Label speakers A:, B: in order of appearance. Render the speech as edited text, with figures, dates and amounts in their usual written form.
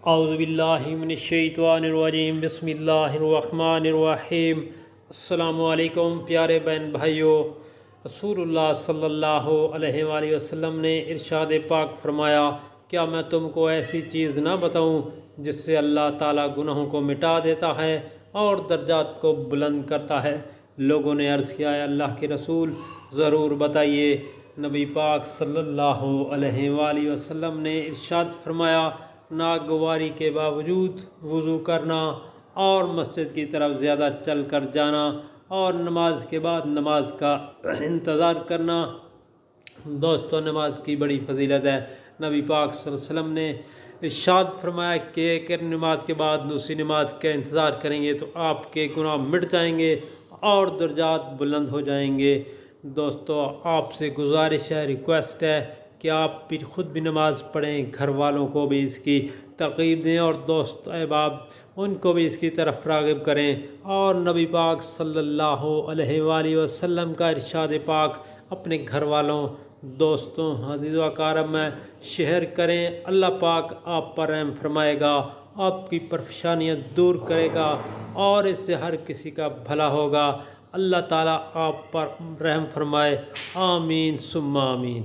A: اعوذ باللہ من الشیطان الرجیم، بسم اللہ الرحمن الرحیم۔ السلام علیکم پیارے بہن بھائیوں، رسول اللہ صلی اللہ علیہ وآلہ وسلم نے ارشاد پاک فرمایا، کیا میں تم کو ایسی چیز نہ بتاؤں جس سے اللہ تعالیٰ گناہوں کو مٹا دیتا ہے اور درجات کو بلند کرتا ہے؟ لوگوں نے عرض کیا، ہے اللہ کے رسول ضرور بتائیے۔ نبی پاک صلی اللہ علیہ وآلہ وسلم نے ارشاد فرمایا، ناگواری کے باوجود وضو کرنا اور مسجد کی طرف زیادہ چل کر جانا اور نماز کے بعد نماز کا انتظار کرنا۔ دوستو، نماز کی بڑی فضیلت ہے۔ نبی پاک صلی اللہ علیہ وسلم نے ارشاد فرمایا کہ اگر نماز کے بعد دوسری نماز کا انتظار کریں گے تو آپ کے گناہ مٹ جائیں گے اور درجات بلند ہو جائیں گے۔ دوستو، آپ سے گزارش ہے، ریکویسٹ ہے کہ آپ بھی خود بھی نماز پڑھیں، گھر والوں کو بھی اس کی ترغیب دیں اور دوست احباب ان کو بھی اس کی طرف راغب کریں، اور نبی پاک صلی اللہ علیہ وآلہ وسلم کا ارشاد پاک اپنے گھر والوں، دوستوں، عزیز و اقارب میں شیئر کریں۔ اللہ پاک آپ پر رحم فرمائے گا، آپ کی پریشانیاں دور کرے گا اور اس سے ہر کسی کا بھلا ہوگا۔ اللہ تعالیٰ آپ پر رحم فرمائے، آمین ثم آمین۔